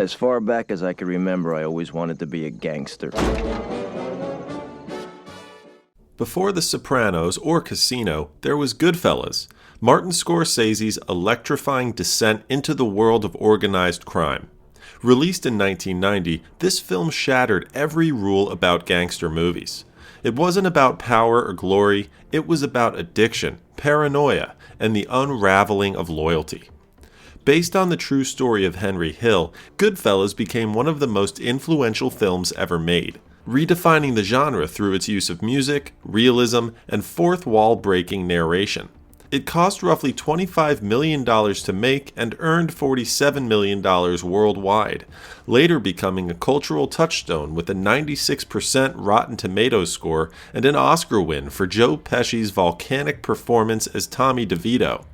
As far back as I can remember, I always wanted to be a gangster. Before The Sopranos or Casino, there was Goodfellas, Martin Scorsese's electrifying descent into the world of organized crime. Released in 1990, this film shattered every rule about gangster movies. It wasn't about power or glory, it was about addiction, paranoia, and the unraveling of loyalty. Based on the true story of Henry Hill, Goodfellas became one of the most influential films ever made, redefining the genre through its use of music, realism, and fourth-wall-breaking narration. It cost roughly $25 million to make and earned $47 million worldwide, later becoming a cultural touchstone with a 96% Rotten Tomatoes score and an Oscar win for Joe Pesci's volcanic performance as Tommy DeVito.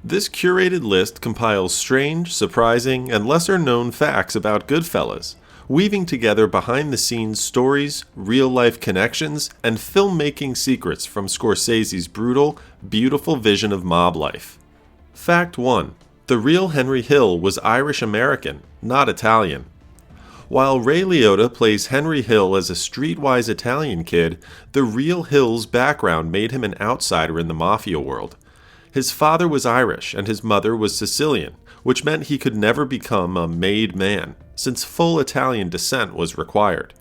This curated list compiles strange, surprising, and lesser-known facts about Goodfellas, weaving together behind-the-scenes stories, real-life connections, and filmmaking secrets from Scorsese's brutal, beautiful vision of mob life. Fact 1. The real Henry Hill was Irish-American, not Italian. While Ray Liotta plays Henry Hill as a streetwise Italian kid, the real Hill's background made him an outsider in the mafia world. His father was Irish and his mother was Sicilian, which meant he could never become a made man, since full Italian descent was required.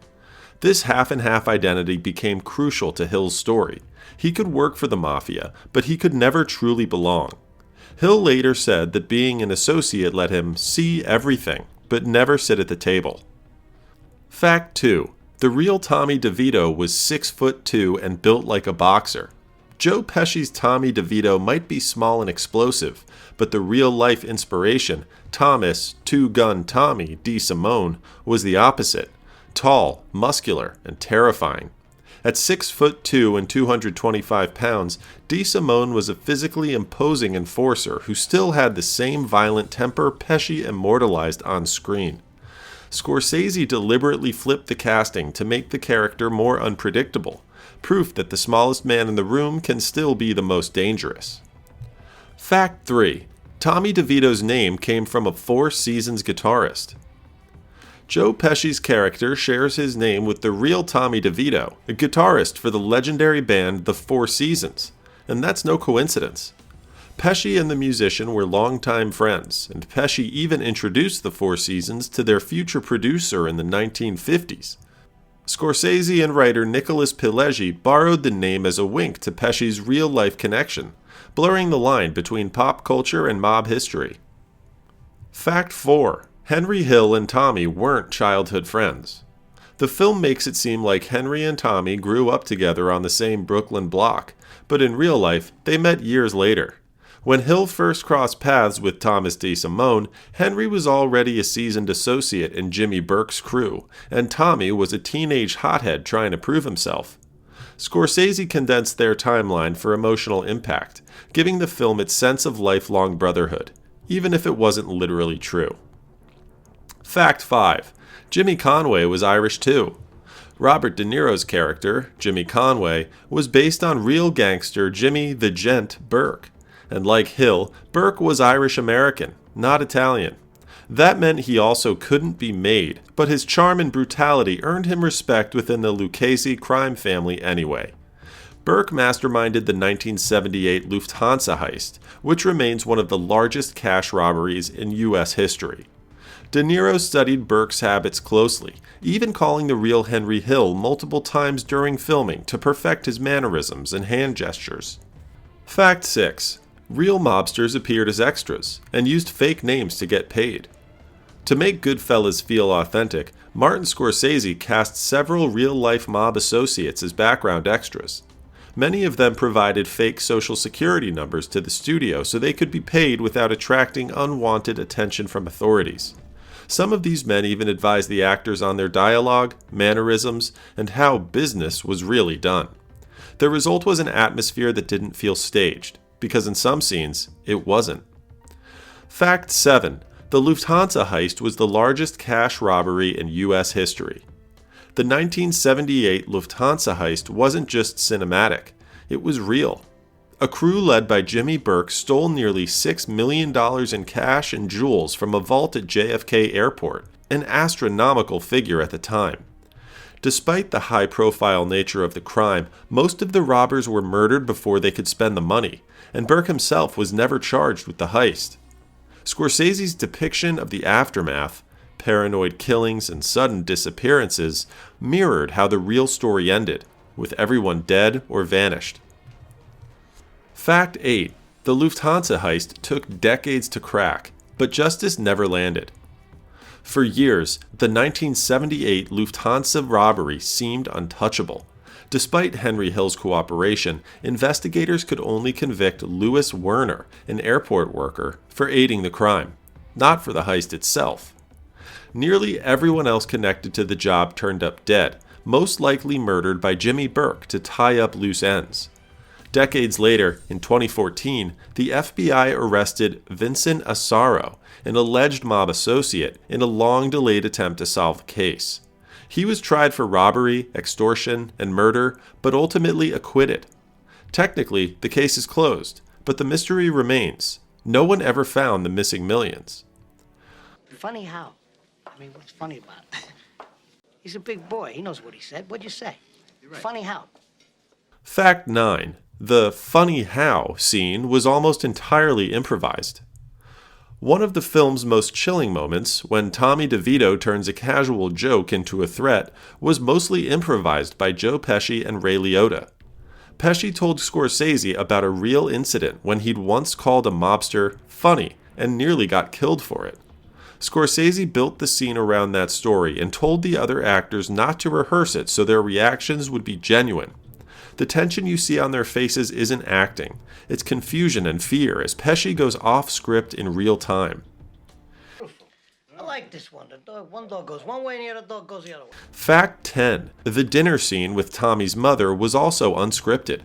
This half-and-half identity became crucial to Hill's story. He could work for the mafia, but he could never truly belong. Hill later said that being an associate let him see everything, but never sit at the table. Fact 2. The real Tommy DeVito was 6'2" and built like a boxer. Joe Pesci's Tommy DeVito might be small and explosive, but the real-life inspiration, Thomas Two-Gun Tommy DeSimone, was the opposite: tall, muscular, and terrifying. At 6'2" and 225 pounds, DeSimone was a physically imposing enforcer who still had the same violent temper Pesci immortalized on screen. Scorsese deliberately flipped the casting to make the character more unpredictable, proof that the smallest man in the room can still be the most dangerous. Fact 3. Tommy DeVito's name came from a Four Seasons guitarist. Joe Pesci's character shares his name with the real Tommy DeVito, a guitarist for the legendary band The Four Seasons, and that's no coincidence. Pesci and the musician were longtime friends, and Pesci even introduced the Four Seasons to their future producer in the 1950s. Scorsese and writer Nicholas Pileggi borrowed the name as a wink to Pesci's real-life connection, blurring the line between pop culture and mob history. Fact 4. Henry Hill and Tommy weren't childhood friends. The film makes it seem like Henry and Tommy grew up together on the same Brooklyn block, but in real life, they met years later. When Hill first crossed paths with Thomas DeSimone, Henry was already a seasoned associate in Jimmy Burke's crew, and Tommy was a teenage hothead trying to prove himself. Scorsese condensed their timeline for emotional impact, giving the film its sense of lifelong brotherhood, even if it wasn't literally true. Fact 5. Jimmy Conway was Irish too. Robert De Niro's character, Jimmy Conway, was based on real gangster Jimmy the Gent Burke. And like Hill, Burke was Irish-American, not Italian. That meant he also couldn't be made, but his charm and brutality earned him respect within the Lucchese crime family anyway. Burke masterminded the 1978 Lufthansa heist, which remains one of the largest cash robberies in U.S. history. De Niro studied Burke's habits closely, even calling the real Henry Hill multiple times during filming to perfect his mannerisms and hand gestures. Fact 6. Real mobsters appeared as extras, and used fake names to get paid. To make Goodfellas feel authentic, Martin Scorsese cast several real-life mob associates as background extras. Many of them provided fake social security numbers to the studio so they could be paid without attracting unwanted attention from authorities. Some of these men even advised the actors on their dialogue, mannerisms, and how business was really done. The result was an atmosphere that didn't feel staged, because in some scenes, it wasn't. Fact 7. The Lufthansa heist was the largest cash robbery in U.S. history. The 1978 Lufthansa heist wasn't just cinematic, it was real. A crew led by Jimmy Burke stole nearly $6 million in cash and jewels from a vault at JFK Airport. an astronomical figure at the time. Despite the high-profile nature of the crime, most of the robbers were murdered before they could spend the money, and Burke himself was never charged with the heist. Scorsese's depiction of the aftermath, paranoid killings and sudden disappearances, mirrored how the real story ended, with everyone dead or vanished. Fact 8. The Lufthansa heist took decades to crack, but justice never landed. For years, the 1978 Lufthansa robbery seemed untouchable. Despite Henry Hill's cooperation, investigators could only convict Louis Werner, an airport worker, for aiding the crime, not for the heist itself. Nearly everyone else connected to the job turned up dead, most likely murdered by Jimmy Burke to tie up loose ends. Decades later, in 2014, the FBI arrested Vincent Asaro, an alleged mob associate, in a long-delayed attempt to solve the case. He was tried for robbery, extortion, and murder, but ultimately acquitted. Technically, the case is closed, but the mystery remains. No one ever found the missing millions. Funny how? I mean, what's funny about it? He's a big boy. He knows what he said. What'd you say? You're right. Funny how? Fact 9. The funny how scene was almost entirely improvised. One of the film's most chilling moments, when Tommy DeVito turns a casual joke into a threat, was mostly improvised by Joe Pesci and Ray Liotta. Pesci told Scorsese about a real incident when he'd once called a mobster funny and nearly got killed for it. Scorsese built the scene around that story and told the other actors not to rehearse it so their reactions would be genuine. The tension you see on their faces isn't acting. It's confusion and fear as Pesci goes off script in real time. I like this one. One dog goes one way and the other dog goes the other way. Fact 10. The dinner scene with Tommy's mother was also unscripted.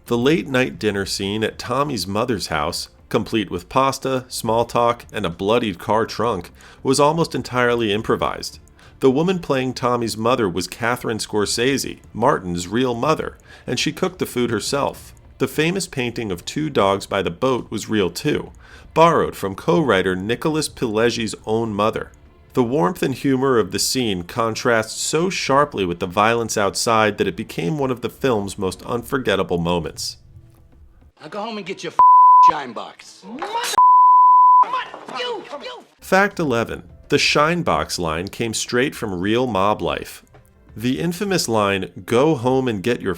The late-night dinner scene at Tommy's mother's house, complete with pasta, small talk, and a bloodied car trunk, was almost entirely improvised. The woman playing Tommy's mother was Catherine Scorsese, Martin's real mother, and she cooked the food herself. The famous painting of two dogs by the boat was real too, borrowed from co-writer Nicholas Pileggi's own mother. The warmth and humor of the scene contrasts so sharply with the violence outside that it became one of the film's most unforgettable moments. Now go home and get your shine box. Fact 11. The shine box line came straight from real mob life. The infamous line, "Go home and get your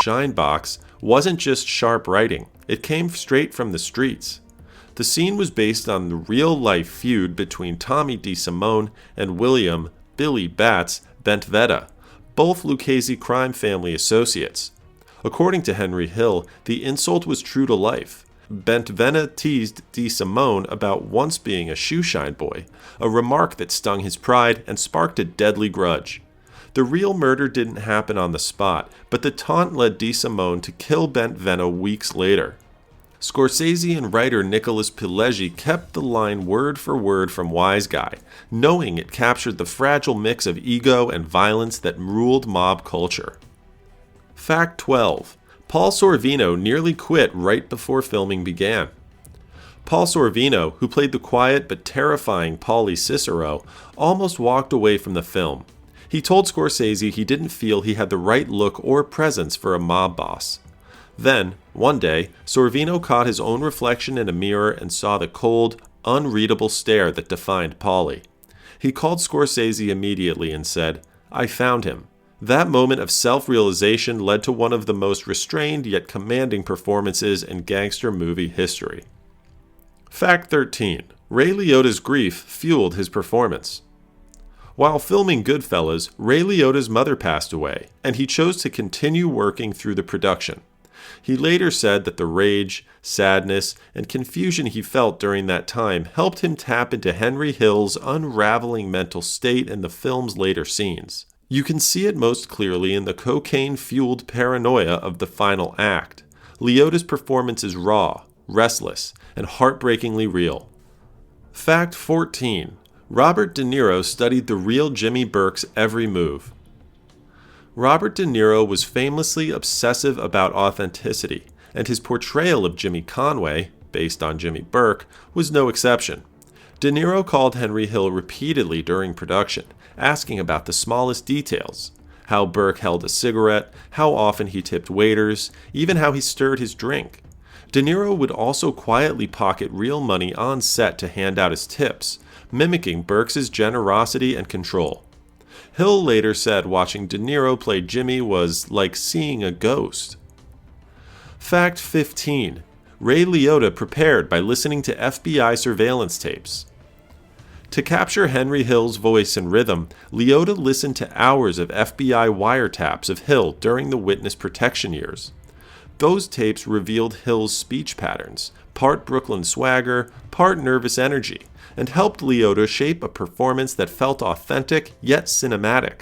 shine box," wasn't just sharp writing. It came straight from the streets. The scene was based on the real-life feud between Tommy DeSimone and William "Billy Bats" Bentvetta, both Lucchese crime family associates. According to Henry Hill, the insult was true to life. Bentvetta teased DeSimone about once being a shoeshine boy, a remark that stung his pride and sparked a deadly grudge. The real murder didn't happen on the spot, but the taunt led DeSimone to kill Bentvetta weeks later. Scorsese and writer Nicholas Pileggi kept the line word for word from Wise Guy, knowing it captured the fragile mix of ego and violence that ruled mob culture. Fact 12. Paul Sorvino nearly quit right before filming began. Paul Sorvino, who played the quiet but terrifying Paulie Cicero, almost walked away from the film. He told Scorsese he didn't feel he had the right look or presence for a mob boss. Then, one day, Sorvino caught his own reflection in a mirror and saw the cold, unreadable stare that defined Paulie. He called Scorsese immediately and said, "I found him." That moment of self-realization led to one of the most restrained yet commanding performances in gangster movie history. Fact 13. Ray Liotta's grief fueled his performance. While filming Goodfellas, Ray Liotta's mother passed away, and he chose to continue working through the production. He later said that the rage, sadness, and confusion he felt during that time helped him tap into Henry Hill's unraveling mental state in the film's later scenes. You can see it most clearly in the cocaine-fueled paranoia of the final act. Liotta's performance is raw, restless, and heartbreakingly real. Fact 14. Robert De Niro studied the real Jimmy Burke's every move. Robert De Niro was famously obsessive about authenticity, and his portrayal of Jimmy Conway, based on Jimmy Burke, was no exception. De Niro called Henry Hill repeatedly during production, asking about the smallest details. How Burke held a cigarette, how often he tipped waiters, even how he stirred his drink. De Niro would also quietly pocket real money on set to hand out as tips, mimicking Burke's generosity and control. Hill later said watching De Niro play Jimmy was like seeing a ghost. Fact 15. Ray Liotta prepared by listening to FBI surveillance tapes. To capture Henry Hill's voice and rhythm, Liotta listened to hours of FBI wiretaps of Hill during the witness protection years. Those tapes revealed Hill's speech patterns, part Brooklyn swagger, part nervous energy, and helped Liotta shape a performance that felt authentic yet cinematic.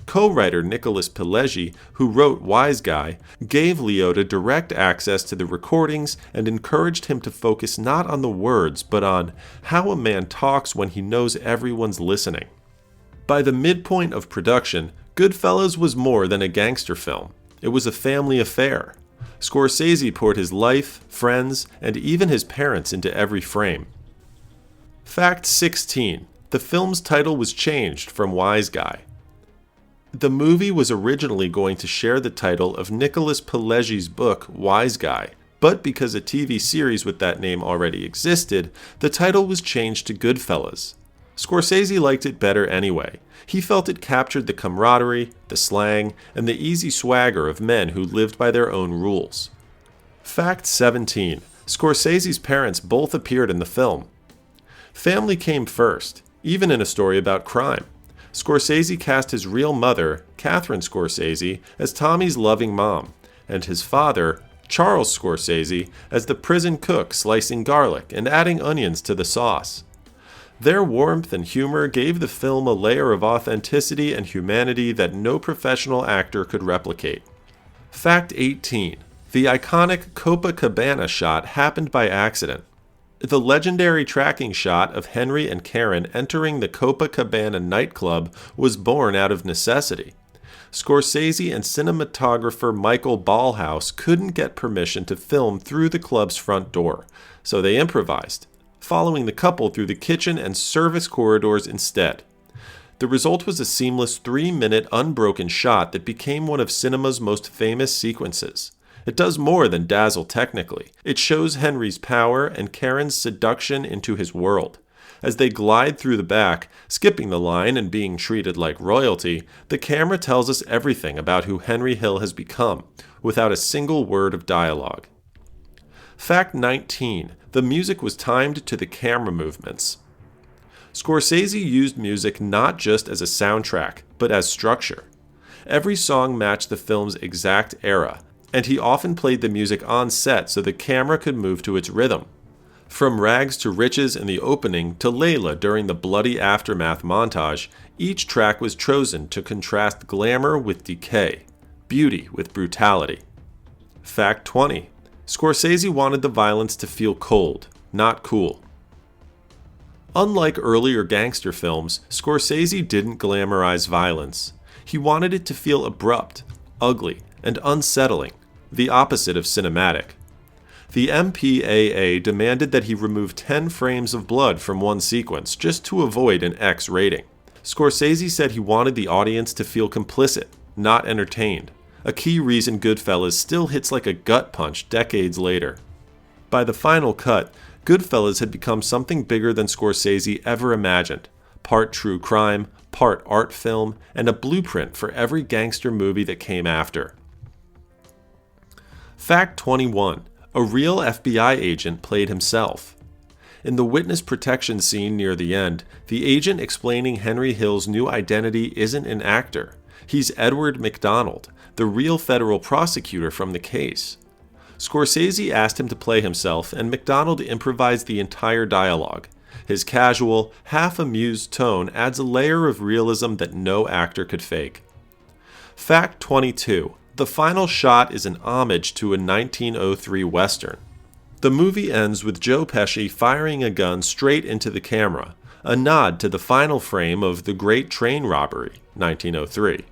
Co-writer Nicholas Pileggi, who wrote Wise Guy, gave Liotta direct access to the recordings and encouraged him to focus not on the words but on how a man talks when he knows everyone's listening. By the midpoint of production, Goodfellas was more than a gangster film. It was a family affair. Scorsese poured his life, friends, and even his parents into every frame. Fact 16. The film's title was changed from Wise Guy. The movie was originally going to share the title of Nicholas Pileggi's book, Wise Guy, but because a TV series with that name already existed, the title was changed to Goodfellas. Scorsese liked it better anyway. He felt it captured the camaraderie, the slang, and the easy swagger of men who lived by their own rules. Fact 17. Scorsese's parents both appeared in the film. Family came first, even in a story about crime. Scorsese cast his real mother, Catherine Scorsese, as Tommy's loving mom, and his father, Charles Scorsese, as the prison cook slicing garlic and adding onions to the sauce. Their warmth and humor gave the film a layer of authenticity and humanity that no professional actor could replicate. Fact 18. The iconic Copacabana shot happened by accident. The legendary tracking shot of Henry and Karen entering the Copacabana nightclub was born out of necessity. Scorsese and cinematographer Michael Ballhaus couldn't get permission to film through the club's front door, so they improvised, following the couple through the kitchen and service corridors instead. The result was a seamless 3-minute unbroken shot that became one of cinema's most famous sequences. It does more than dazzle technically. It shows Henry's power and Karen's seduction into his world. As they glide through the back, skipping the line and being treated like royalty, the camera tells us everything about who Henry Hill has become, without a single word of dialogue. Fact 19. The music was timed to the camera movements. Scorsese used music not just as a soundtrack, but as structure. Every song matched the film's exact era, and he often played the music on set so the camera could move to its rhythm. From Rags to Riches in the opening to Layla during the bloody aftermath montage, each track was chosen to contrast glamour with decay, beauty with brutality. Fact 20. Scorsese wanted the violence to feel cold, not cool. Unlike earlier gangster films, Scorsese didn't glamorize violence. He wanted it to feel abrupt, ugly, and unsettling, the opposite of cinematic. The MPAA demanded that he remove 10 frames of blood from one sequence just to avoid an X rating. Scorsese said he wanted the audience to feel complicit, not entertained, a key reason Goodfellas still hits like a gut punch decades later. By the final cut, Goodfellas had become something bigger than Scorsese ever imagined, part true crime, part art film, and a blueprint for every gangster movie that came after. Fact 21. A real FBI agent played himself. In the witness protection scene near the end, the agent explaining Henry Hill's new identity isn't an actor. He's Edward McDonald, the real federal prosecutor from the case. Scorsese asked him to play himself, and McDonald improvised the entire dialogue. His casual, half-amused tone adds a layer of realism that no actor could fake. Fact 22. The final shot is an homage to a 1903 Western. The movie ends with Joe Pesci firing a gun straight into the camera, a nod to the final frame of The Great Train Robbery, 1903.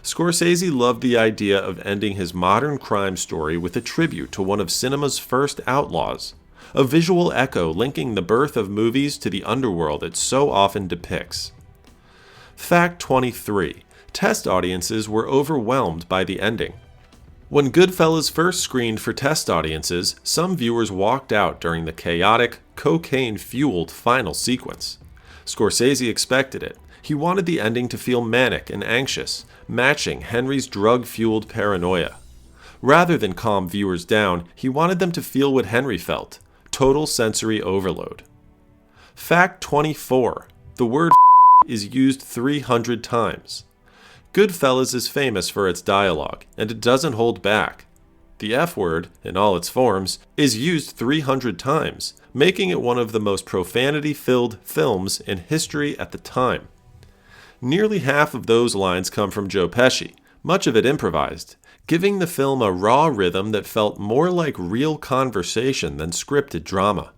Scorsese loved the idea of ending his modern crime story with a tribute to one of cinema's first outlaws, a visual echo linking the birth of movies to the underworld it so often depicts. Fact 23. Test audiences were overwhelmed by the ending. When Goodfellas first screened for test audiences, some viewers walked out during the chaotic, cocaine-fueled final sequence. Scorsese expected it. He wanted the ending to feel manic and anxious, matching Henry's drug-fueled paranoia. Rather than calm viewers down, he wanted them to feel what Henry felt: total sensory overload. Fact 24. The word is used 300 times. Goodfellas is famous for its dialogue, and it doesn't hold back. The F word, in all its forms, is used 300 times, making it one of the most profanity-filled films in history at the time. Nearly half of those lines come from Joe Pesci, much of it improvised, giving the film a raw rhythm that felt more like real conversation than scripted drama.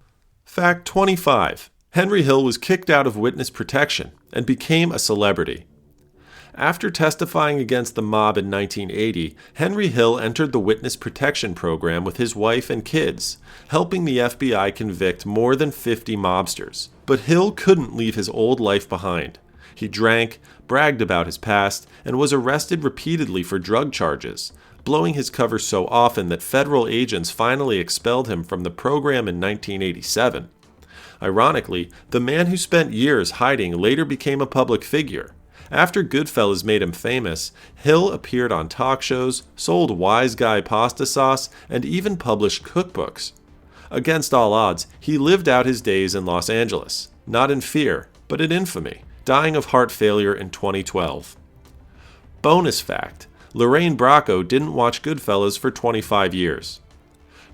Fact 25. Henry Hill was kicked out of witness protection and became a celebrity. After testifying against the mob in 1980, Henry Hill entered the witness protection program with his wife and kids, helping the FBI convict more than 50 mobsters. But Hill couldn't leave his old life behind. He drank, bragged about his past, and was arrested repeatedly for drug charges, blowing his cover so often that federal agents finally expelled him from the program in 1987. Ironically, the man who spent years hiding later became a public figure. After Goodfellas made him famous, Hill appeared on talk shows, sold Wise Guy pasta sauce, and even published cookbooks. Against all odds, he lived out his days in Los Angeles, not in fear, but in infamy, dying of heart failure in 2012. Bonus fact: Lorraine Bracco didn't watch Goodfellas for 25 years.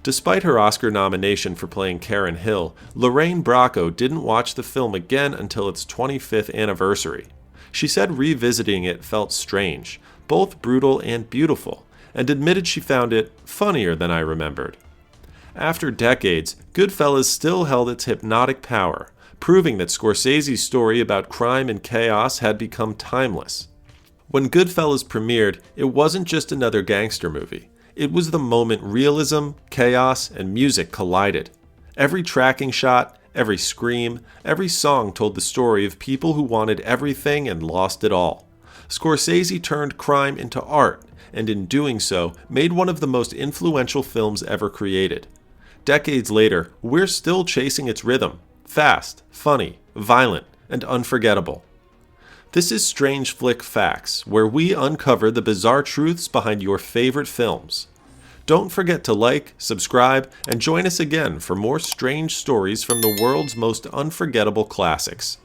Despite her Oscar nomination for playing Karen Hill, Lorraine Bracco didn't watch the film again until its 25th anniversary. She said revisiting it felt strange, both brutal and beautiful, and admitted she found it funnier than I remembered. After decades, Goodfellas still held its hypnotic power, proving that Scorsese's story about crime and chaos had become timeless. When Goodfellas premiered, it wasn't just another gangster movie. It was the moment realism, chaos, and music collided. Every tracking shot, every scream, every song told the story of people who wanted everything and lost it all. Scorsese turned crime into art, and in doing so, made one of the most influential films ever created. Decades later, we're still chasing its rhythm: fast, funny, violent, and unforgettable. This is Strange Flick Facts, where we uncover the bizarre truths behind your favorite films. Don't forget to like, subscribe, and join us again for more strange stories from the world's most unforgettable classics.